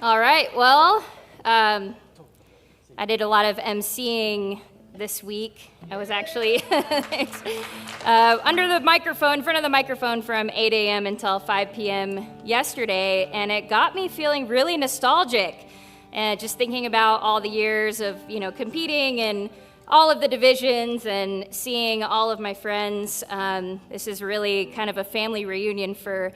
All right, well, I did a lot of emceeing this week. I was actually under the microphone, in front of the microphone from 8 a.m. until 5 p.m. yesterday, and it got me feeling really nostalgic. And just thinking about all the years of, competing and all of the divisions and seeing all of my friends. This is really kind of a family reunion for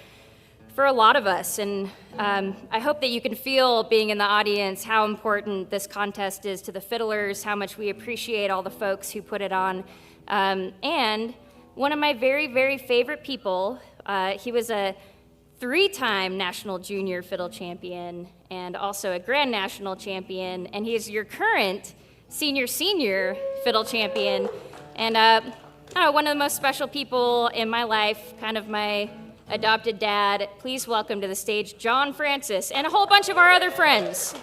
a lot of us, and I hope that you can feel, being in the audience, how important this contest is to the fiddlers, how much we appreciate all the folks who put it on. And one of my very, very favorite people, he was a 3-time national junior fiddle champion and also a grand national champion, and he is your current senior fiddle champion, and one of the most special people in my life, kind of my adopted dad. Please welcome to the stage John Francis and a whole bunch of our other friends.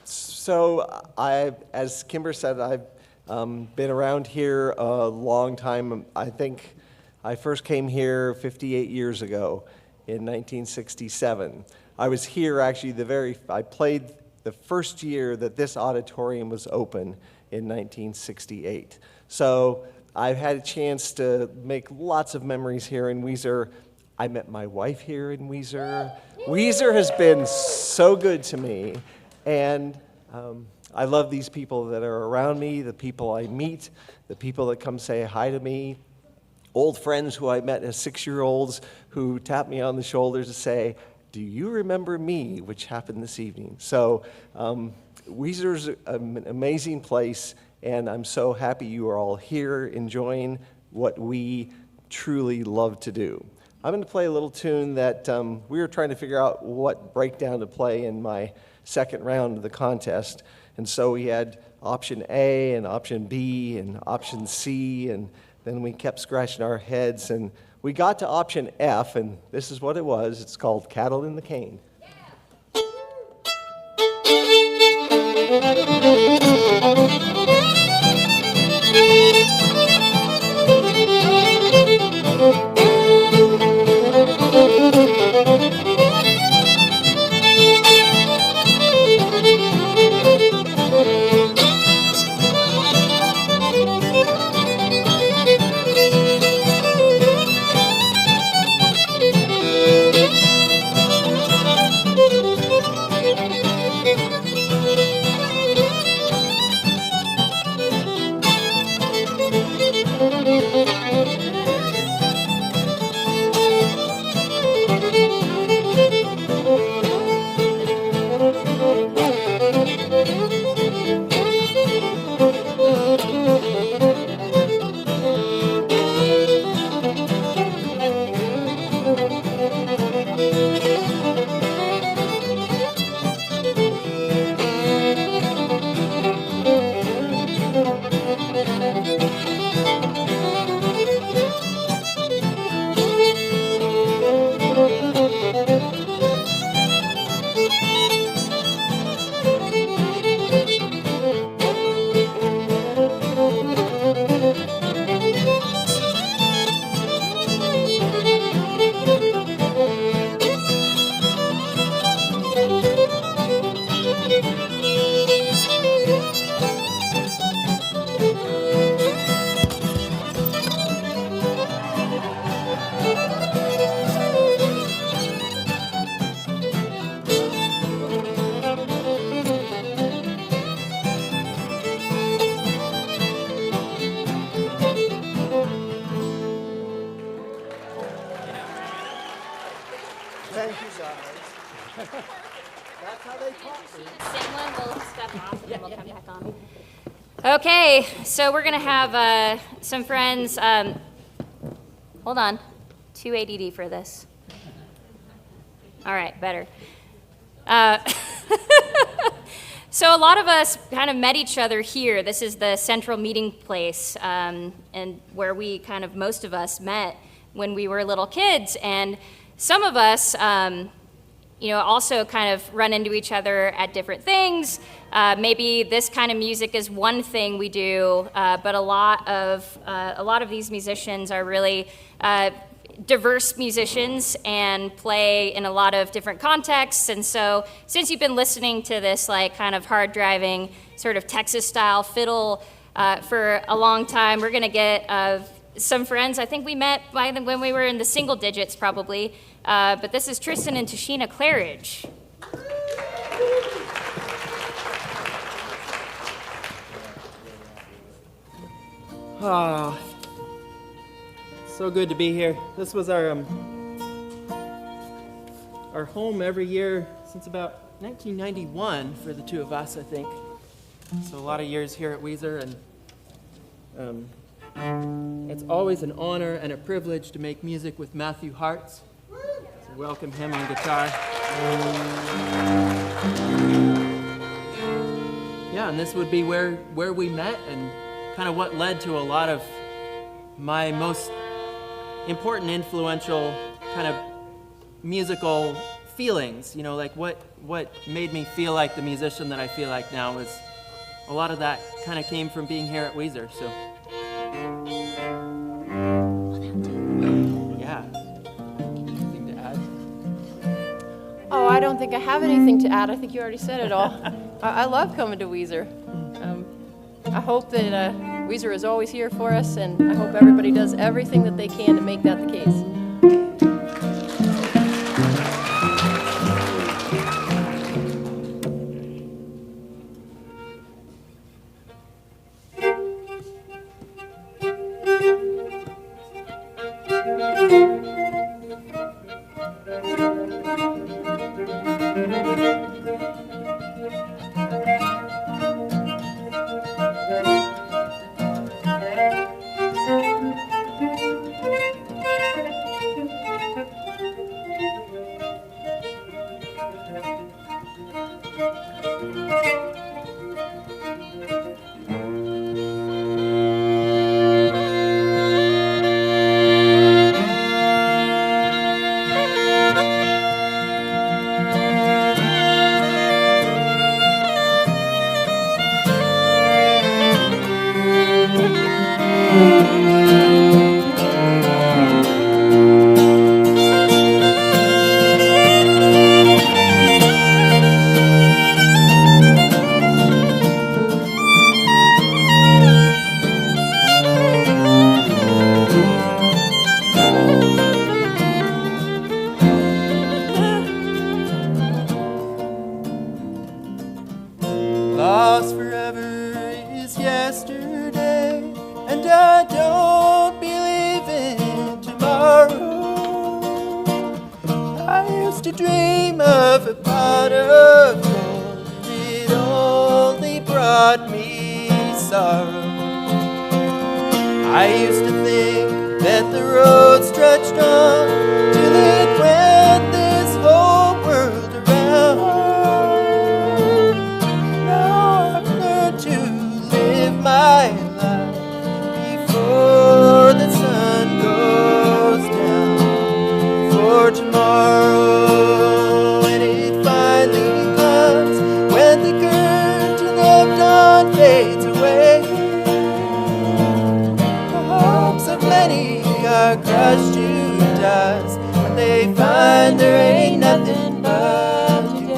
So as Kimber said, I've been around here a long time. I think I first came here 58 years ago in 1967. I was here actually I played the first year that this auditorium was open in 1968. So I've had a chance to make lots of memories here in Wieser. I met my wife here in Wieser. Wieser has been so good to me, and I love these people that are around me, the people I meet, the people that come say hi to me, old friends who I met as 6-year-olds who tap me on the shoulder to say, "Do you remember me?" which happened this evening. So Wieser's an amazing place, and I'm so happy you are all here enjoying what we truly love to do. I'm going to play a little tune that we were trying to figure out what breakdown to play in my second round of the contest. And so we had option A and option B and option C, and then we kept scratching our heads, and we got to option F, and this is what it was. It's called Cattle in the Cane. Okay, so we're gonna have some friends. Hold on, too ADD for this. All right, better. So a lot of us kind of met each other here. This is the central meeting place, and where we most of us met when we were little kids. And some of us, also kind of run into each other at different things. Maybe this kind of music is one thing we do, but a lot of these musicians are really diverse musicians and play in a lot of different contexts. And so since you've been listening to this like kind of hard driving sort of Texas style fiddle for a long time, we're gonna get some friends. I think we met when we were in the single digits probably, but this is Tristan and Tashina Clarridge. Oh, so good to be here. This was our home every year since about 1991 for the two of us, I think. So a lot of years here at Wieser, and it's always an honor and a privilege to make music with Matthew Hartz. So welcome him on guitar. Yeah, and this would be where we met and kind of what led to a lot of my most important, influential kind of musical feelings. You know, like what made me feel like the musician that I feel like now is a lot of that kind of came from being here at Wieser. So yeah, anything to add? Oh, I don't think I have anything to add. I think you already said it all. I love coming to Wieser. I hope that Wieser is always here for us, and I hope everybody does everything that they can to make that the case. Lost forever is yesterday, and I don't believe in tomorrow. I used to dream of a pot of gold, it only brought me sorrow. I used to think that the road stretched on till it went this whole world around. My life before the sun goes down. For tomorrow, when it finally comes, when the curtain of dawn fades away, the hopes of many are crushed to dust, and they find there ain't nothing but today.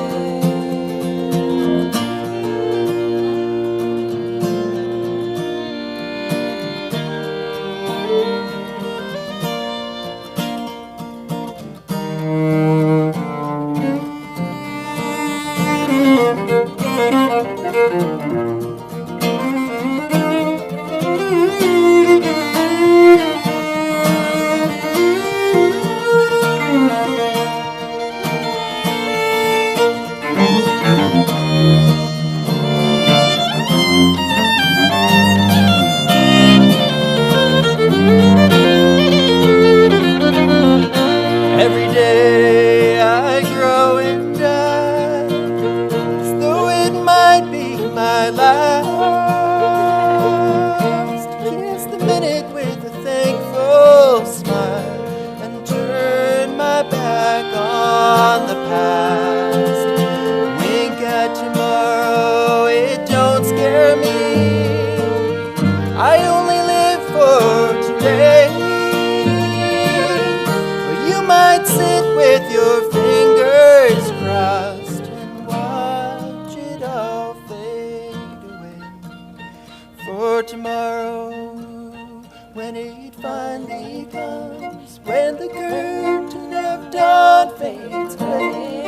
when it finally comes, when the curtain of dawn fades away.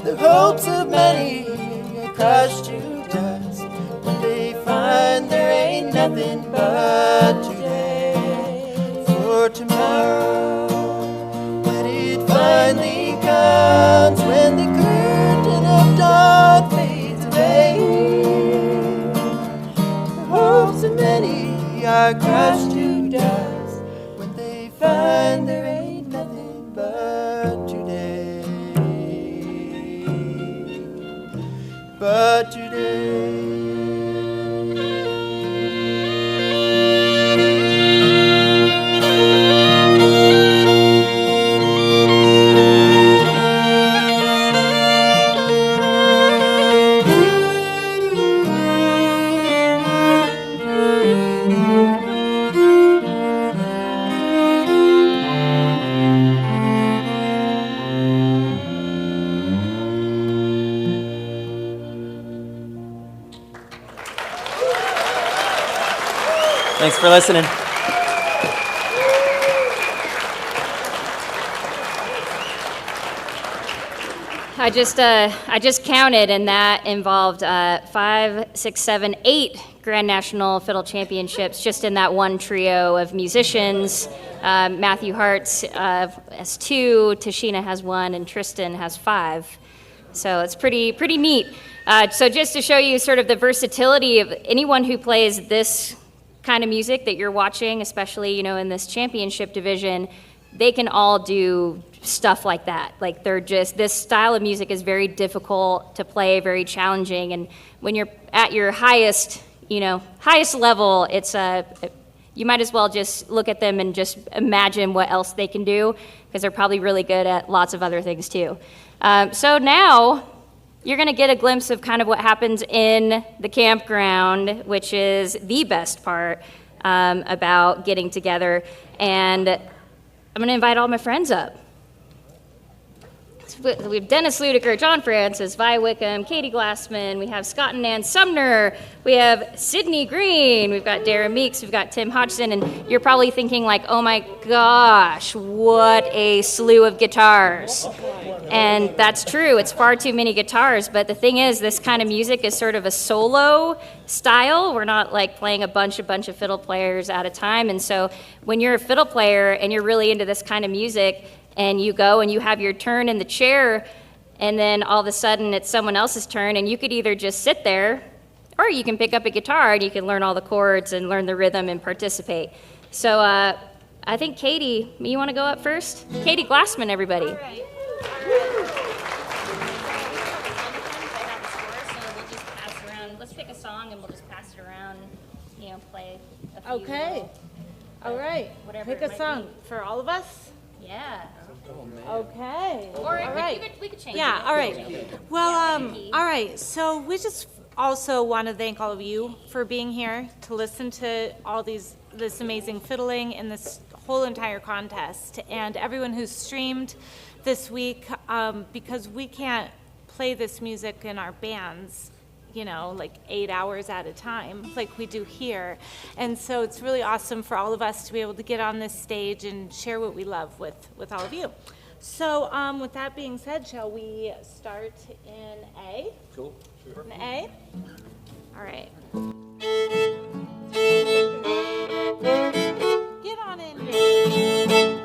The hopes of many are crushed to dust when they find there ain't nothing but today. For tomorrow, when it finally comes, when the curtain of dawn fades away, the hopes of many are crushed to dust when they find there ain't nothing but today. But today. Thanks for listening. I just counted, and that involved 5, 6, 7, 8 Grand National Fiddle Championships just in that one trio of musicians. Matthew Hartz has 2, Tashina has 1, and Tristan has 5. So it's pretty neat. So just to show you sort of the versatility of anyone who plays this kind of music that you're watching, especially, you know, in this championship division, they can all do stuff like that. Like they're just, this style of music is very difficult to play, very challenging, and when you're at your highest level, it's you might as well just look at them and just imagine what else they can do, because they're probably really good at lots of other things too. So now you're going to get a glimpse of kind of what happens in the campground, which is the best part about getting together. And I'm going to invite all my friends up. We have Denis Ludiker, John Francis, Vi Wickam, Katy Glassman, we have Scott and Nan Sumner, we have Sydney Green, we've got Darin Meeks, we've got Tim Hodgson, and you're probably thinking like, oh my gosh, what a slew of guitars. And that's true, it's far too many guitars, but the thing is, this kind of music is sort of a solo style. We're not like playing a bunch of fiddle players at a time, and so when you're a fiddle player and you're really into this kind of music, and you go and you have your turn in the chair, and then all of a sudden it's someone else's turn, and you could either just sit there, or you can pick up a guitar and you can learn all the chords and learn the rhythm and participate. So I think Katy, you want to go up first? Katy Glassman, everybody. All right. Let's pick a song and we'll just pass it around, you know, play a few. Okay. All right. Pick a song for all of us. Yeah. Okay. Or all right. we could change it. Yeah, all right. Well, all right. So we just also want to thank all of you for being here to listen to all this amazing fiddling and this whole entire contest, and everyone who's streamed this week, because we can't play this music in our bands, you know, like 8 hours at a time, like we do here. And so it's really awesome for all of us to be able to get on this stage and share what we love with all of you. So with that being said, shall we start in A? Cool. Sure. In A? All right. Get on in here.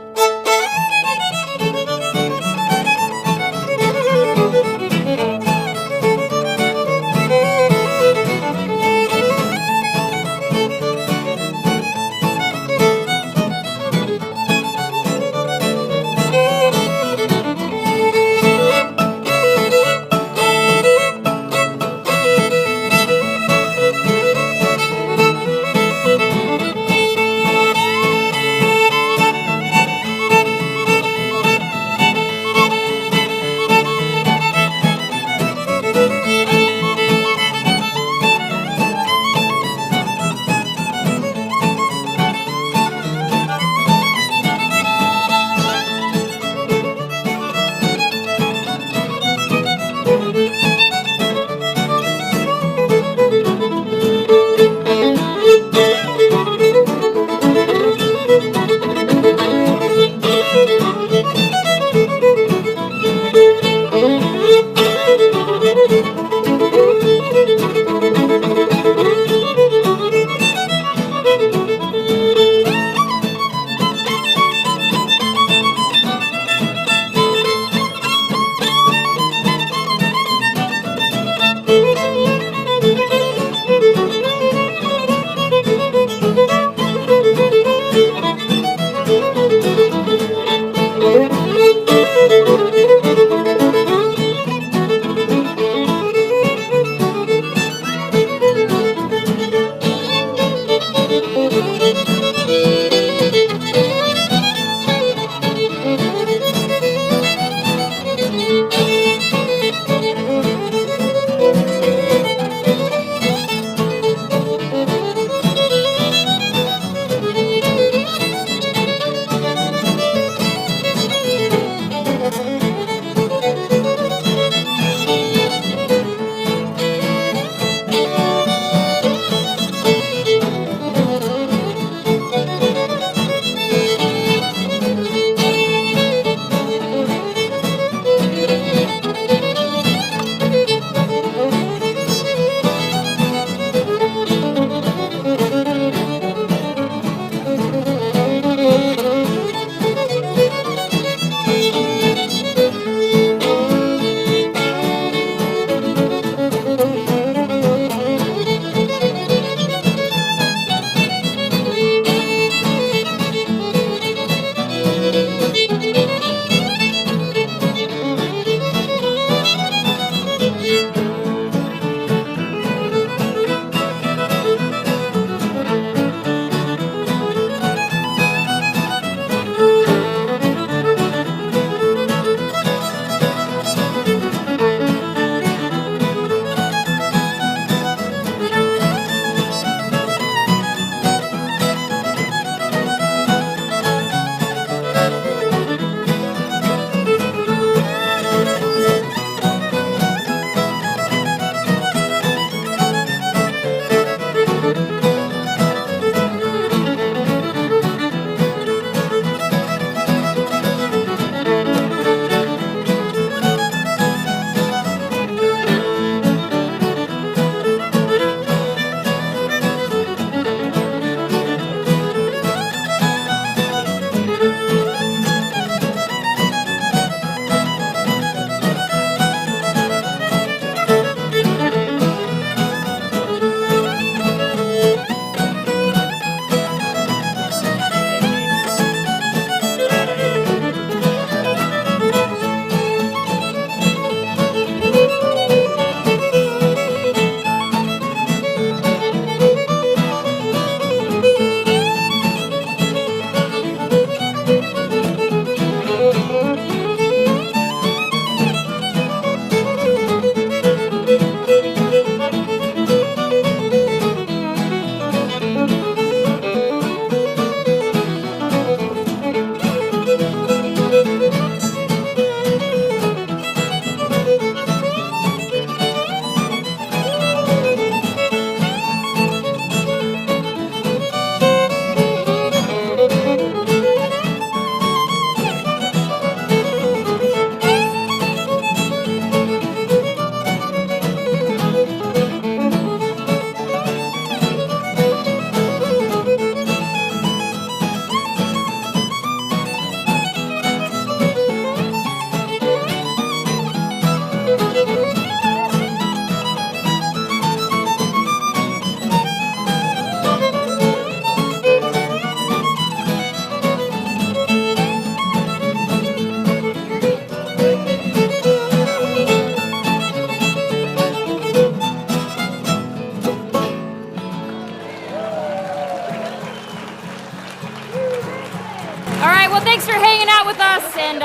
right, well, thanks for hanging out with us. And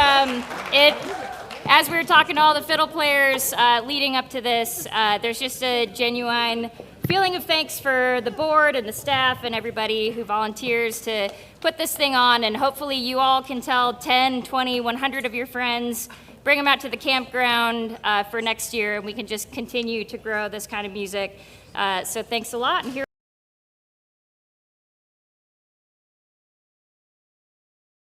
as we were talking to all the fiddle players leading up to this, there's just a genuine feeling of thanks for the board and the staff and everybody who volunteers to put this thing on. And hopefully you all can tell 10, 20, 100 of your friends, bring them out to the campground for next year, and we can just continue to grow this kind of music. So thanks a lot. And here